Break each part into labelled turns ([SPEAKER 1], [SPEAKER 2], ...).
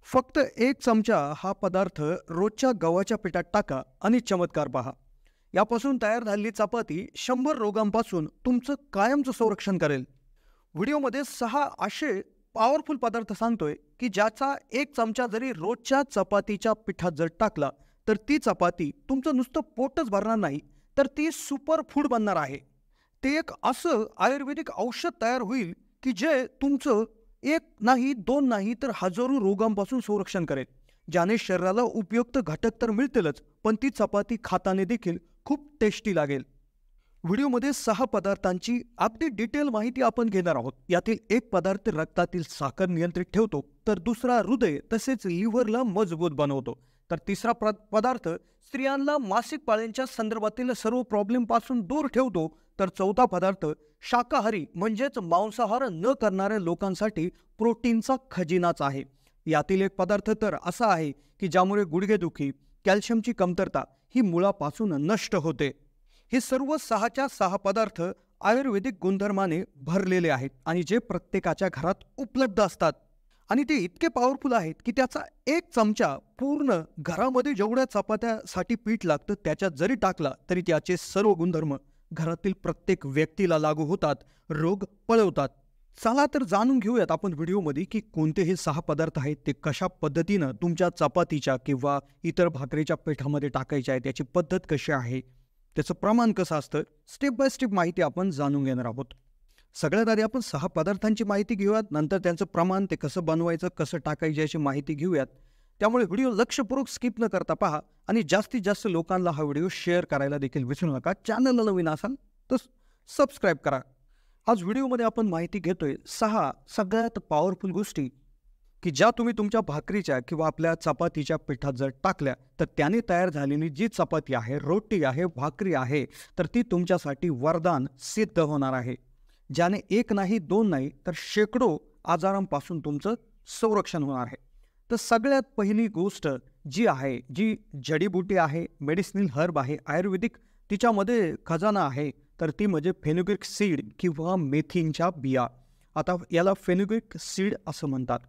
[SPEAKER 1] फक्त एक चमचा हा पदार्थ रोजच्या गव्हाच्या पिठात टाका आणि चमत्कार पहा. यापासून तयार झालेली चपाती 100 रोगांपासून तुमचं कायमचं संरक्षण करेल. व्हिडिओमध्ये 6 असे पॉवरफुल पदार्थ सांगतोय की ज्याचा एक चमचा जरी रोजच्या चपातीच्या पिठात जर टाकला तर ती चपाती तुमचं नुसतं पोटच भरणार नाही, तर ती सुपर फूड बनणार आहे. ते एक असं आयुर्वेदिक औषध तयार होईल की जे तुमचं एक नाही, दोन नाही, तर हजारो रोगांपासून संरक्षण करेल. ज्याने शरीराला उपयुक्त घटक तर मिळतीलच, पण ती चपाती खाताना देखील खूप टेस्टी लागेल. व्हिडिओमध्ये 6 पदार्थांची अगदी डिटेल माहिती आपण घेणार आहोत. यातील एक पदार्थ रक्तातील साखर नियंत्रित ठेवतो, तर दुसरा हृदय तसेच लिव्हरला मजबूत बनवतो, तर तिसरा पदार्थ स्त्रियांना मासिक पाळीच्या संदर्भातील सर्व प्रॉब्लेमपासून दूर ठेवतो, तर चौथा पदार्थ शाकाहारी म्हणजेच मांसाहार न करणाऱ्या लोकांसाठी प्रोटीनचा खजिनाच आहे. यातील एक पदार्थ तर असा आहे की ज्यामुळे गुडघेदुखी, कॅल्शियमची कमतरता ही मुळापासून नष्ट होते. हे सर्व 6च्या 6 पदार्थ आयुर्वेदिक गुणधर्माने भरलेले आहेत आणि जे प्रत्येकाच्या घरात उपलब्ध असतात. आणि ते इतके पॉवरफुल आहेत की त्याचा एक चमचा पूर्ण घरामध्ये जेवढ्या चपात्यासाठी पीठ लागतं त्याच्यात जरी टाकला तरी त्याचे सर्व गुणधर्म घरातील प्रत्येक व्यक्तीला लागू होतात, रोग पळवतात. चला तर जाणून घेऊयात आपण व्हिडिओमध्ये की कोणते हे 6 पदार्थ आहेत, ते कशा पद्धतीनं तुमच्या चपातीच्या किंवा इतर भाकरीच्या पिठामध्ये टाकायचे आहे, त्याची पद्धत कशी आहे, त्याचं प्रमाण कसं असतं, स्टेप बाय स्टेप माहिती आपण जाणून घेणार आहोत. सगळ्यात आधी आपण 6 पदार्थांची माहिती घेऊयात, नंतर त्यांचं प्रमाण, ते कसं बनवायचं, कसं टाकायचं याची माहिती घेऊयात. त्यामुळे व्हिडिओ लक्षपूर्वक स्किप न करता पहा आणि जास्तीत जास्त लोकांना हा व्हिडिओ शेअर करायला देखील विसरू नका. चॅनलला नवीन असाल तर सबस्क्राईब करा. आज व्हिडिओमध्ये आपण माहिती घेतोय 6 सगळ्यात पॉवरफुल गोष्टी की ज्या तुम्ही तुमच्या भाकरीच्या किंवा आपल्या चपातीच्या पिठात जर टाकल्या तर त्याने तयार झालेली जी चपाती आहे, रोटी आहे, भाकरी आहे, तर ती तुमच्यासाठी वरदान सिद्ध होणार आहे. ज्याने एक नाही, दोन नाही, तर शेकडो आजारांपासून तुमचं संरक्षण होणार आहे. तर सगळ्यात पहिली गोष्ट जी आहे, जी जडीबुटी आहे, मेडिसिनल हर्ब आहे, आयुर्वेदिक तिच्यामध्ये खजाना आहे, तर ती म्हणजे फेनुग्रीक सीड किंवा मेथींच्या बिया. आता याला फेनुग्रीक सीड असं म्हणतात.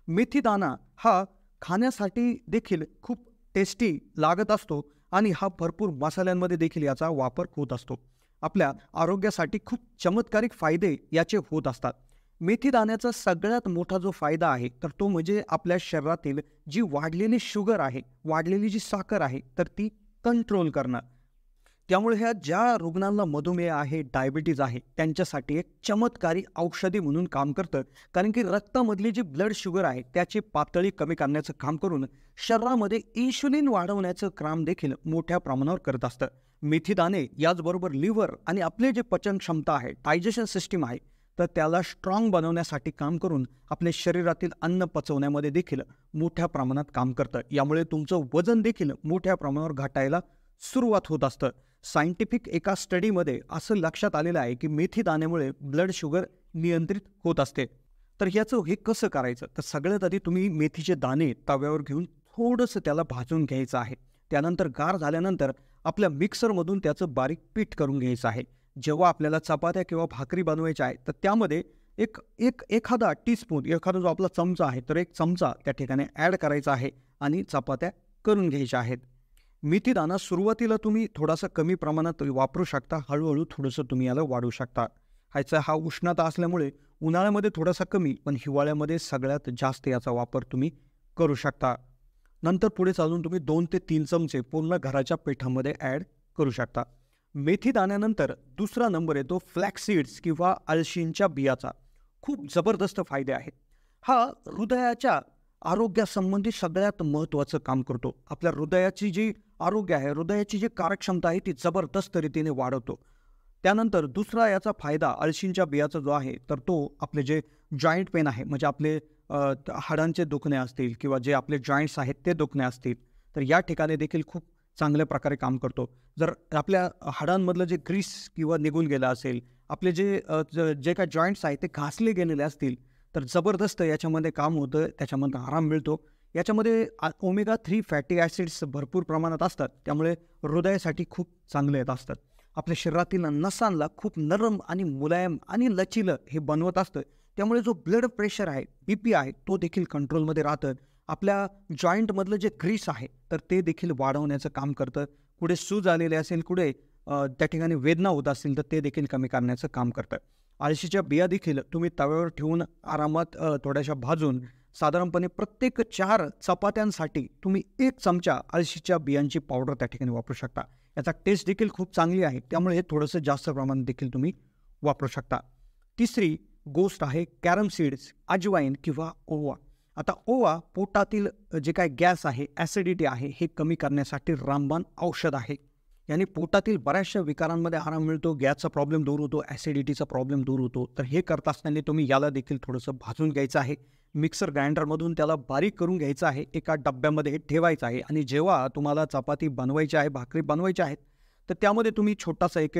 [SPEAKER 1] मेथी दाणा हा खाण्यासाठी देखील खूप टेस्टी लागत असतो आणि हा भरपूर मसाल्यांमध्ये देखील याचा वापर होत असतो. आपल्या आरोग्यासाठी खूप चमत्कारिक फायदे याचे होत असतात. मेथी दाण्याचा सगळ्यात मोठा जो फायदा आहे तर तो म्हणजे आपल्या शरीरातील जी वाढलेली शुगर आहे, वाढलेली जी साखर आहे, तर ती कंट्रोल करणं. त्यामुळे ह्या ज्या रुग्णांना मधुमेह आहे, डायबिटीज आहे, त्यांच्यासाठी एक चमत्कारी औषधी म्हणून काम करतं. कारण की रक्तामधली जी ब्लड शुगर आहे त्याची पातळी कमी करण्याचं काम करून शरीरामध्ये इन्शुलिन वाढवण्याचं काम देखील मोठ्या प्रमाणावर करत असतं. मेथी दाणे याचबरोबर लिव्हर आणि आपले जे पचन क्षमता आहे, डायजेशन सिस्टीम आहे, तर त्याला स्ट्रॉंग बनवण्यासाठी काम करून आपल्या शरीरातील अन्न पचवण्यामध्ये देखील मोठ्या प्रमाणात काम करतं. यामुळे तुमचं वजन देखील मोठ्या प्रमाणावर घटायला सुरुवात होत असतं. सायंटिफिक एका स्टडीमध्ये असं लक्षात आलेलं आहे की मेथी दाण्यामुळे ब्लड शुगर नियंत्रित होत असते. तर ह्याचं हे कसं करायचं, तर सगळ्यात आधी तुम्ही मेथीचे दाणे तव्यावर घेऊन थोडंसं त्याला भाजून घ्यायचं आहे. त्यानंतर गार झाल्यानंतर आपल्या मिक्सरमधून त्याचं बारीक पीठ करून घ्यायचं आहे. जेव्हा आपल्याला चपात्या किंवा भाकरी बनवायच्या आहे तर त्यामध्ये एखादा टीस्पून, एखादा जो आपला चमचा आहे तर 1 चमचा त्या ठिकाणी ॲड करायचा आहे आणि चपात्या करून घ्यायच्या आहेत. मेथी दाणा सुरुवातीला तुम्ही थोडासा कमी प्रमाणात वापरू शकता, हळूहळू थोडंसं तुम्ही याला वाढवू शकता. हा उष्णता असल्यामुळे उन्हाळ्यामध्ये थोडासा कमी, पण हिवाळ्यामध्ये सगळ्यात जास्त याचा वापर तुम्ही करू शकता. नंतर पुढे चालून तुम्ही 2 ते 3 चमचे पूर्ण घराच्या पिठामध्ये ॲड करू शकता. मेथी दाण्यानंतर दुसरा नंबर येतो फ्लॅक्स सीड्स किंवा अळशींच्या बियाचा. खूप जबरदस्त फायदे आहेत. हा हृदयाच्या आरोग्यासंबंधी सगळ्यात महत्त्वाचं काम करतो. आपल्या हृदयाची जी आरोग्य आहे, हृदयाची जी कार्यक्षमता आहे ती जबरदस्त रीतीने वाढवतो. त्यानंतर दुसरा याचा फायदा अळशींच्या बियाचा जो आहे तर तो आपले जे जॉईंट पेन आहे, म्हणजे आपले हाडांचे दुखणे असतील किंवा जे आपले जॉईंट्स आहेत ते दुखणे असतील, तर या ठिकाणी देखील खूप चांगल्या प्रकारे काम करतो. जर आपल्या हाडांमधलं जे ग्रीस किंवा निघून गेलं असेल, आपले जे काही जॉईंट्स आहेत ते घासले गेलेले असतील, तर जबरदस्त याच्यामध्ये काम होतं, त्याच्यामध्ये आराम मिळतो. याच्यामध्ये ओमेगा 3 फॅटी ॲसिड्स भरपूर प्रमाणात असतात, त्यामुळे हृदयासाठी खूप चांगले येत असतात. आपल्या शरीरातील नसांना खूप नरम आणि मुलायम आणि लचीलं हे बनवत असतं. त्यामुळे जो ब्लड प्रेशर आहे, BP आहे, तो देखील कंट्रोलमध्ये राहतं आपल्या जॉईंटमधलं जे ग्रीस आहे तर ते देखील वाढवण्याचं काम करतं. कुठे सूज आलेले असेल, कुठे त्या ठिकाणी वेदना होत असतील तर ते देखील कमी करण्याचं काम करतं. अळशीच्या बिया देखील तुम्ही तव्यावर ठेवून आरामात थोड्याशा भाजून साधारणपणे प्रत्येक 4 चपात्यांसाठी तुम्ही 1 चमचा अळशीच्या बियांची पावडर त्या ठिकाणी वापरू शकता. याचा टेस्ट देखील खूप चांगली आहे, त्यामुळे हे थोडंसं जास्त प्रमाणात देखील तुम्ही वापरू शकता. तिसरी गोष्ट आहे कॅरम सीड्स, अजवाईन किंवा ओवा. आता ओवा पोटातील जे काही गॅस आहे, ॲसिडिटी आहे, हे कमी करण्यासाठी रामबाण औषध आहे. याने पोटातील बऱ्याचशा विकारांमध्ये आराम मिळतो, गॅसचा प्रॉब्लेम दूर होतो, ॲसिडिटीचा प्रॉब्लेम दूर होतो. तर हे करत असताना तुम्ही याला देखील थोडंसं भाजून घ्यायचं आहे. मिक्सर ग्राइंडरमधून त्याला बारीक करून घ्यायचं आहे, एका डब्यामध्ये हे ठेवायचं आहे आणि जेव्हा तुम्हाला चपाती बनवायची आहे, भाकरी बनवायची आहेत, तर त्यामध्ये तुम्ही छोटासा एक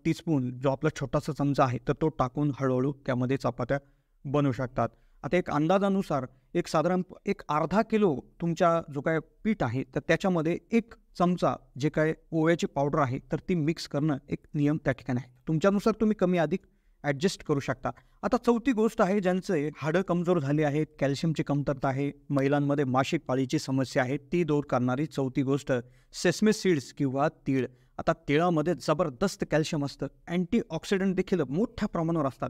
[SPEAKER 1] टीस्पून जो आपला छोटासा चमचा आहे तर तो टाकून हळूहळू त्यामध्ये चपात्या बनवू शकतात. आता एक अंदाजानुसार साधारण एक अर्धा किलो तुमचा जो काय पीठ आहे तर त्याच्यामध्ये 1 चमचा जे काय ओव्याची पावडर आहे तर ती मिक्स करणं एक नियम त्या ठिकाणी आहे. तुमच्यानुसार तुम्ही कमी अधिक ॲडजस्ट करू शकता. आता चौथी गोष्ट आहे, ज्यांचे हाडं कमजोर झाली आहेत, कॅल्शियमची कमतरता आहे, महिलांमध्ये मासिक पाळीची समस्या आहे, ती दूर करणारी चौथी गोष्ट सेसमे सीड्स किंवा तीळ. आता तिळामध्ये जबरदस्त कॅल्शियम असतं, अँटीऑक्सिडंट देखील मोठ्या प्रमाणावर असतात.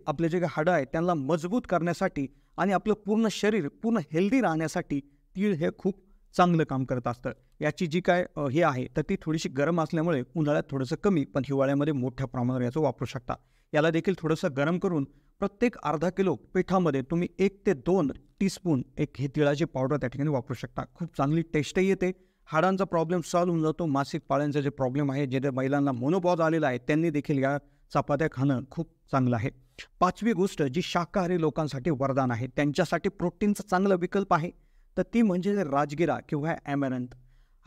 [SPEAKER 1] आपले जे काही हाडं आहेत त्यांना मजबूत करण्यासाठी आणि आपलं पूर्ण शरीर पूर्ण हेल्दी राहण्यासाठी तीळ हे खूप चांगलं काम करत असतं. याची जी काय हे आहे तर ती थोडीशी गरम असल्यामुळे उन्हाळ्यात थोडंसं कमी, पण हिवाळ्यामध्ये मोठ्या प्रमाणावर याचं वापरू शकता. याला देखील थोडंसं गरम करून प्रत्येक अर्धा किलो पिठामध्ये तुम्ही 1 ते 2 टीस्पून ही तिळाची पावडर त्या ठिकाणी वापरू शकता. खूप चांगली टेस्टही येते, हाडांचा प्रॉब्लेम सॉल्व्ह होऊन जातो. मासिक पाळ्यांचा जे प्रॉब्लेम आहे, जे महिलांना मोनोपॉज आलेला आहे, त्यांनी देखील या चपात्या खाणं खूप चांगलं आहे. 5वी गोष्ट जी शाकाहारी लोकांसाठी वरदान आहे, त्यांच्यासाठी प्रोटीनचा चांगला विकल्प आहे, तर ती म्हणजे राजगिरा किंवा ॲमॅरंथ.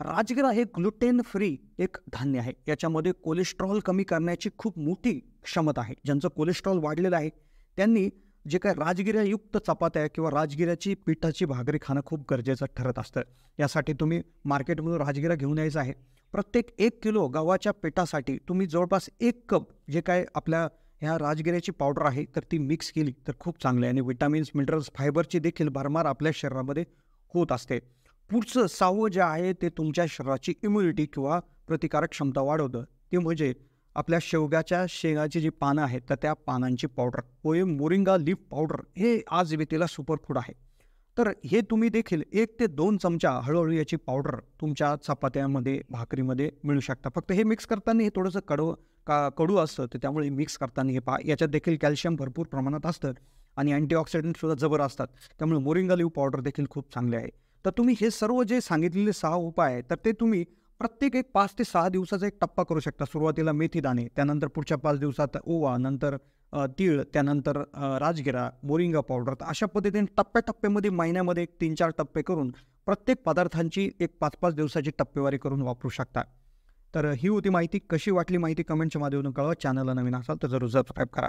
[SPEAKER 1] राजगिरा हे ग्लुटेन फ्री एक धान्य आहे. याच्यामध्ये कोलेस्ट्रॉल कमी करण्याची खूप मोठी क्षमता आहे. ज्यांचं कोलेस्ट्रॉल वाढलेलं आहे त्यांनी जे काय राजगिरायुक्त चपात्या किंवा राजगिऱ्याची पिठाची भाकरी खाणं खूप गरजेचं ठरत असतं. यासाठी तुम्ही मार्केटमधून राजगिरा घेऊन यायचा आहे. प्रत्येक 1 किलो गव्हाच्या पिठासाठी तुम्ही जवळपास 1 कप जे काय आपल्या ह्या राजगिऱ्याची पावडर आहे तर ती मिक्स केली तर खूप चांगलं आहे आणि विटामिन्स, मिनरल्स, फायबरची देखील भरमार आपल्या शरीरामध्ये होत असते. पुढचं 6वं जे आहे ते तुमच्या शरीराची इम्युनिटी किंवा प्रतिकारक क्षमता वाढवतं. ते म्हणजे आपल्या शेंगाची जी पानं आहेत तर त्या पानांची पावडर, मोरिंगा लीफ पावडर हे आज व्यक्तीला सुपरफूड आहे. तर हे तुम्ही देखील 1 ते 2 चमचा हळूहळू याची पावडर तुमच्या चपात्यामध्ये, भाकरीमध्ये मिळू शकता. फक्त हे मिक्स करताना हे थोडंसं कडू असतं, तर त्यामुळे मिक्स करताना हे पहा. याच्यात देखील कॅल्शियम भरपूर प्रमाणात असतं आणि अँटीऑक्सिडंटसुद्धा जबर असतात. त्यामुळे मोरिंगा लीफ पावडर देखील खूप चांगले आहे. तर तुम्ही हे सर्व जे सांगितलेले 6 उपाय आहेत तर ते तुम्ही प्रत्येक 5 ते 6 दिवसाचा एक टप्पा करू शकता. सुरुवातीला मेथी दाणे, त्यानंतर पुढच्या 5 दिवसात ओवा, नंतर तीळ, त्यानंतर राजगिरा, मोरिंगा पावडर. तर अशा पद्धतीने टप्प्याटप्प्यामध्ये महिन्यामध्ये 3-4 टप्पे करून प्रत्येक पदार्थांची एक 5-5 दिवसाची टप्पेवारी करून वापरू शकता. तर ही होती माहिती. कशी वाटली माहिती कमेंटच्या माध्यमातून कळवा. चॅनलला नवीन असाल तर जरूर सबस्क्राईब करा.